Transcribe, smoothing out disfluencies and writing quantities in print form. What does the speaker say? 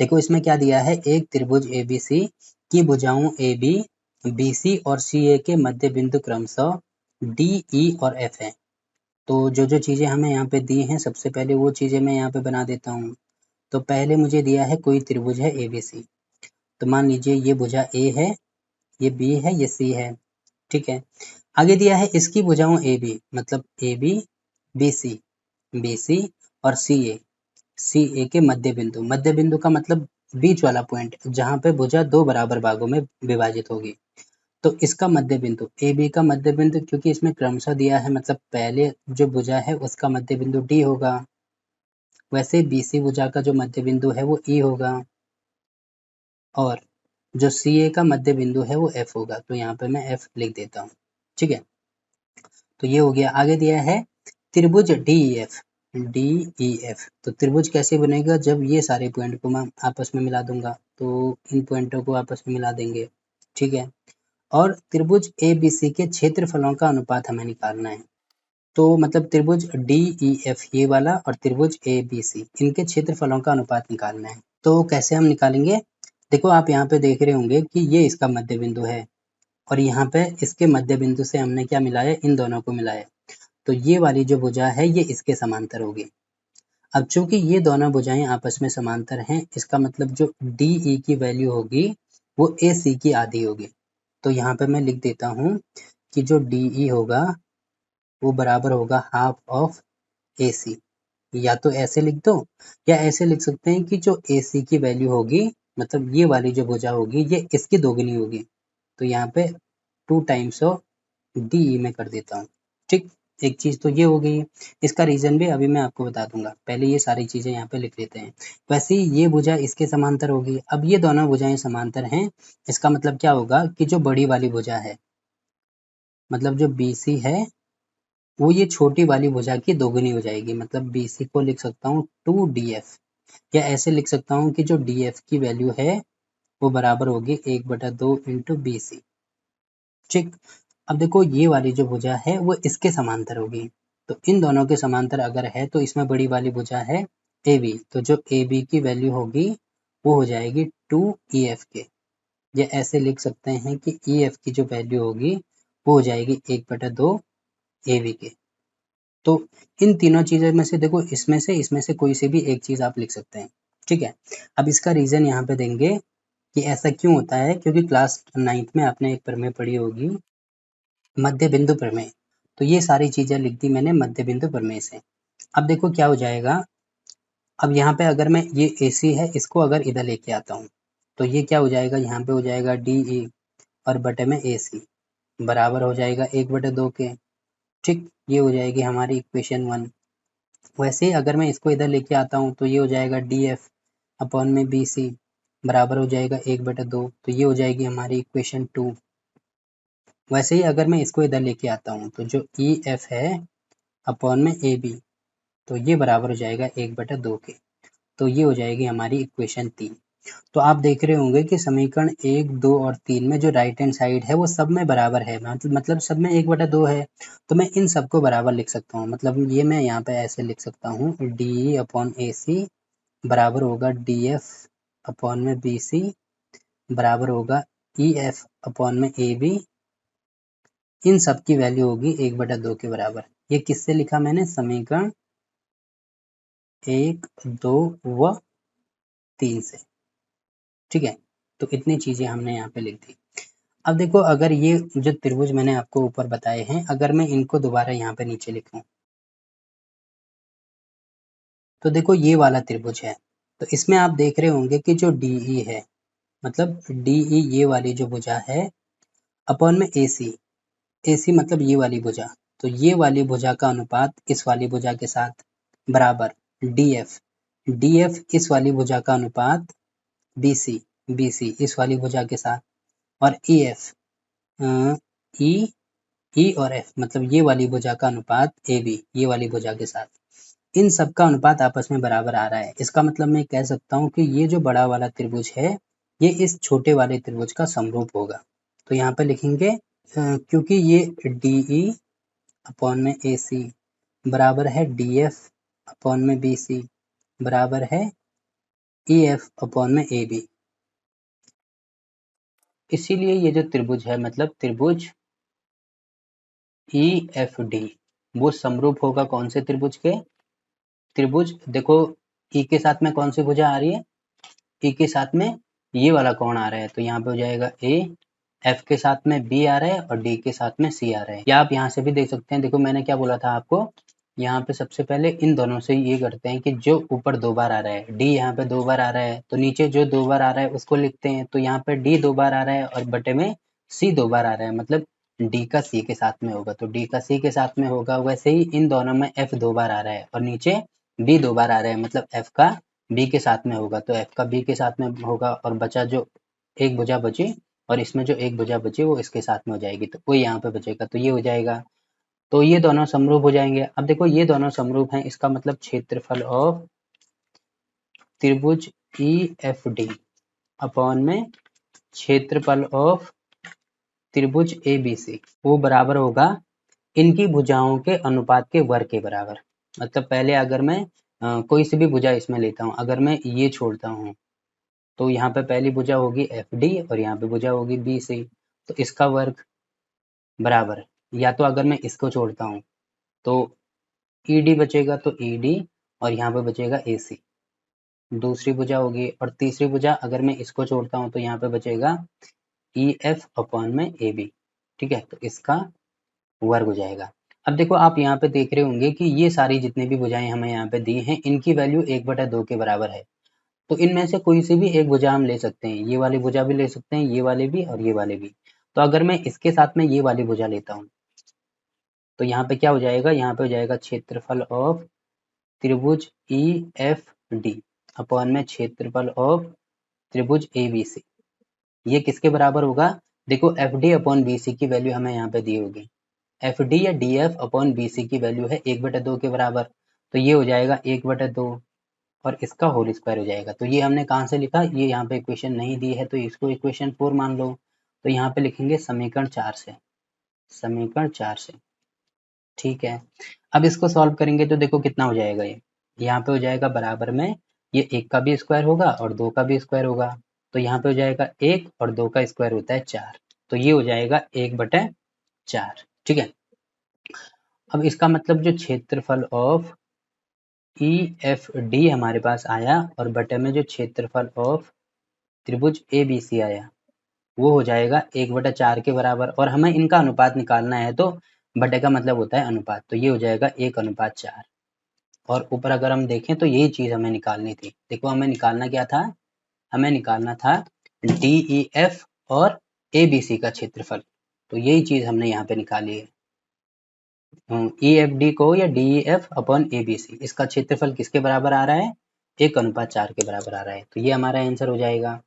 देखो इसमें क्या दिया है, एक त्रिभुज ABC की भुजाओं AB, BC और CA के मध्य बिंदु क्रमशः D, E और F है। तो जो जो चीज़ें हमें यहाँ पे दी हैं, सबसे पहले वो चीज़ें मैं यहाँ पे बना देता हूँ। तो पहले मुझे दिया है कोई त्रिभुज है ABC, तो मान लीजिए ये भुजा A है, ये B है, ये C है, ठीक है। आगे दिया है इसकी भुजाओं AB, मतलब AB, BC, BC और CA के मध्य बिंदु का मतलब बीच वाला पॉइंट, जहाँ पे भुजा दो बराबर भागों में विभाजित होगी। तो इसका मध्य बिंदु, AB का मध्य बिंदु, क्योंकि इसमें क्रमशः दिया है, मतलब पहले जो भुजा है उसका मध्य बिंदु D होगा, वैसे BC भुजा का जो मध्य बिंदु है वो E होगा, और जो CA का मध्य बिंदु है वो F होगा। तो यहाँ पे मैं F लिख देता हूँ, ठीक है। तो ये हो गया। आगे दिया है त्रिभुज DEF। तो त्रिभुज कैसे बनेगा, जब ये सारे पॉइंट को मैं आपस में मिला दूंगा, तो इन पॉइंटों को आपस में मिला देंगे, ठीक है। और त्रिभुज ABC के क्षेत्रफलों का अनुपात हमें निकालना है। तो मतलब त्रिभुज DEF ये वाला और त्रिभुज ABC, इनके क्षेत्रफलों का अनुपात निकालना है। तो कैसे हम निकालेंगे, देखो आप यहाँ पे देख रहे होंगे कि ये इसका मध्य बिंदु है, और यहाँ पे इसके मध्य बिंदु से हमने क्या मिलाया, इन दोनों को मिलाया। तो ये वाली जो भुजा है ये इसके समांतर होगी। अब चूंकि ये दोनों भुजाएं आपस में समांतर हैं, इसका मतलब जो DE की वैल्यू होगी वो AC की आधी होगी। तो यहाँ पे मैं लिख देता हूँ कि जो DE होगा वो बराबर होगा हाफ ऑफ AC। या तो ऐसे लिख दो, या ऐसे लिख सकते हैं कि जो AC की वैल्यू होगी, मतलब ये वाली जो भुजा होगी ये इसकी दोगुनी होगी। तो यहाँ पे 2 टाइम्स ऑफ DE में कर देता हूँ, ठीक। एक चीज़ तो ये हो गई। इसका रीज़न भी अभी मैं आपको बता दूंगा, पहले ये सारी चीज़ें यहाँ पे लिख लेते हैं। वैसे ही ये भुजा इसके समांतर होगी। अब ये दोनों भुजाएं समांतर हैं, इसका मतलब क्या होगा कि जो बड़ी वाली भुजा है, मतलब जो BC है, वो ये छोटी वाली भुजा की दोगुनी हो जाएगी। मतलब BC को लिख सकता हूँ 2DF, या ऐसे लिख सकता हूँ कि जो DF की वैल्यू है वो बराबर होगी 1/2 इंटू BC, ठीक। अब देखो ये वाली जो भुजा है वो इसके समांतर होगी। तो इन दोनों के समांतर अगर है तो इसमें बड़ी वाली भुजा है AB, तो जो AB की वैल्यू होगी वो हो जाएगी 2EF के, या ऐसे लिख सकते हैं कि EF की जो वैल्यू होगी वो हो जाएगी 1/2 AB के। तो इन तीनों चीज़ों में से देखो, इसमें से कोई से भी एक चीज़ आप लिख सकते हैं, ठीक है। अब इसका रीज़न यहाँ पे देंगे कि ऐसा क्यों होता है, क्योंकि क्लास 9th में आपने एक प्रमेय पढ़ी होगी, मध्य बिंदु प्रमेय। तो ये सारी चीज़ें लिख दी मैंने मध्य बिंदु प्रमेय से। अब देखो क्या हो जाएगा, अब यहाँ पे अगर मैं ये AC है, इसको अगर इधर लेके आता हूँ, तो ये क्या हो जाएगा, यहाँ पे हो जाएगा DE और बटे में AC बराबर हो जाएगा 1/2 के, ठीक। ये हो जाएगी हमारी इक्वेशन 1। वैसे ही अगर मैं इसको इधर लेके आता हूँ तो ये हो जाएगा DF अपॉन में BC बराबर हो जाएगा 1/2, तो ये हो जाएगी हमारी इक्वेशन 2। वैसे ही अगर मैं इसको इधर लेके आता हूँ तो जो EF है अपॉन में AB, तो ये बराबर हो जाएगा 1/2 के, तो ये हो जाएगी हमारी इक्वेशन 3। तो आप देख रहे होंगे कि समीकरण 1, 2 और 3 में जो राइट हैंड साइड है वो सब में बराबर है, मतलब सब में 1/2 है। तो मैं इन सबको बराबर लिख सकता हूँ, मतलब ये मैं यहाँ पे ऐसे लिख सकता हूँ DE अपॉन AC बराबर होगा DF अपॉन में BC बराबर होगा EF अपॉन में AB। इन सब की वैल्यू होगी 1/2 के बराबर। ये किससे लिखा मैंने, समीकरण 1, 2 व 3 से, ठीक है। तो इतनी चीज़ें हमने यहाँ पे लिख दी। अब देखो, अगर ये जो त्रिभुज मैंने आपको ऊपर बताए हैं, अगर मैं इनको दोबारा यहाँ पे नीचे लिखूं, तो देखो ये वाला त्रिभुज है। तो इसमें आप देख रहे होंगे कि जो DE है, मतलब DE ये वाली जो भुजा है अपॉन में AC मतलब ये वाली भुजा, तो ये वाली भुजा का अनुपात इस वाली भुजा के साथ बराबर DF इस वाली भुजा का अनुपात BC इस वाली भुजा के साथ, और EF E और F मतलब ये वाली भुजा का अनुपात AB ये वाली भुजा के साथ। इन सब का अनुपात आपस में बराबर आ रहा है। इसका मतलब मैं कह सकता हूँ कि ये जो बड़ा वाला त्रिभुज है ये इस छोटे वाले त्रिभुज का समरूप होगा। तो यहाँ पे लिखेंगे क्योंकि ये DE अपॉन में AC बराबर है DF अपॉन में BC बराबर है ई एफ अपॉन में ए बी। इसीलिए ये जो त्रिभुज है मतलब त्रिभुज ई एफ डी वो समरूप होगा कौन से त्रिभुज के? त्रिभुज देखो ई के साथ में कौन सी भुजा आ रही है? ई के साथ में ये वाला कोण आ रहा है तो यहाँ पे हो जाएगा ए, एफ के साथ में बी आ रहा है और डी के साथ में सी आ रहा है। या आप यहाँ से भी देख सकते हैं, देखो मैंने क्या बोला था आपको, यहाँ पे सबसे पहले इन दोनों से ये करते हैं कि जो ऊपर 2 बार आ रहा है, डी यहाँ पे 2 बार आ रहा है तो नीचे जो 2 बार आ रहा है उसको लिखते हैं, तो यहाँ पे डी 2 बार आ रहा है और बटे में सी 2 बार आ रहा है, मतलब डी का सी के साथ में होगा तो डी का सी के साथ में होगा। वैसे ही इन दोनों में एफ 2 बार आ रहा है और नीचे बी 2 बार आ रहा है, मतलब एफ का बी के साथ में होगा तो एफ का बी के साथ में होगा और बचा जो एक भुजा बची और इसमें जो एक भुजा बची वो इसके साथ में हो जाएगी तो वो यहाँ पे बचेगा तो ये हो जाएगा। तो ये दोनों समरूप हो जाएंगे। अब देखो ये दोनों समरूप हैं, इसका मतलब क्षेत्रफल ऑफ त्रिभुज ई एफ डी अपॉन में क्षेत्रफल ऑफ त्रिभुज ए बी सी वो बराबर होगा इनकी भुजाओं के अनुपात के वर्ग के बराबर। मतलब पहले अगर मैं कोई सी भी भुजा इसमें लेता हूँ, अगर मैं ये छोड़ता हूँ तो यहाँ पे पहली भुजा होगी एफ डी और यहाँ पे भुजा होगी बी सी, तो इसका वर्ग बराबर, या तो अगर मैं इसको छोड़ता हूँ तो ई डी बचेगा तो ई डी और यहाँ पे बचेगा ए सी, दूसरी भुजा होगी। और तीसरी भुजा अगर मैं इसको छोड़ता हूँ तो यहाँ पे बचेगा ई एफ अपॉन में ए बी, ठीक है, तो इसका वर्ग हो जाएगा। अब देखो आप यहाँ पे देख रहे होंगे कि ये सारी जितनी भी भुजाएं हमें यहाँ पे दी हैं इनकी वैल्यू 1/2 के बराबर है, तो इनमें से कोई सी भी एक भुजा हम ले सकते हैं, ये वाली भुजा भी ले सकते हैं, ये वाली भी और ये वाली भी। तो अगर मैं इसके साथ में ये वाली भुजा लेता हूँ तो यहाँ पे क्या हो जाएगा, यहाँ पे हो जाएगा क्षेत्रफल ऑफ त्रिभुज ई एफ डी अपॉन में क्षेत्रफल ऑफ त्रिभुज ए बी सी। ये किसके बराबर होगा? देखो F D upon B C की वैल्यू हमें यहाँ पे दी होगी, एफ डी या D F upon B C की वैल्यू है 1/2 के बराबर, तो ये हो जाएगा 1/2 और इसका होल स्क्वायर हो जाएगा। तो ये हमने कहाँ से लिखा, ये यहाँ पे इक्वेशन नहीं दी है तो इसको इक्वेशन 4 मान लो, तो यहाँ पे लिखेंगे समीकरण 4 से, समीकरण 4 से, ठीक है। अब इसको सॉल्व करेंगे तो देखो कितना हो जाएगा, ये यहाँ पे हो जाएगा बराबर में ये 1 का भी स्क्वायर होगा और 2 का भी स्क्वायर होगा, तो यहाँ पे हो जाएगा 1 और 2 का स्क्वायर होता है 4, तो ये हो जाएगा 1/4, ठीक है। अब इसका मतलब जो क्षेत्रफल ऑफ ई एफ डी हमारे पास आया और बटे में जो क्षेत्रफल ऑफ त्रिभुज ए बी सी आया वो हो जाएगा 1/4 के बराबर, और हमें इनका अनुपात निकालना है तो बटे का मतलब होता है अनुपात, तो ये हो जाएगा 1/4। और ऊपर अगर हम देखें तो यही चीज हमें निकालनी थी, देखो हमें निकालना क्या था, हमें निकालना था डी ई एफ और ए बी सी का क्षेत्रफल, तो यही चीज हमने यहाँ पे निकाली है। ई एफ डी को या D E F upon A B C, इसका क्षेत्रफल किसके बराबर आ रहा है? 1/4 के बराबर आ रहा है, तो ये हमारा आंसर हो जाएगा।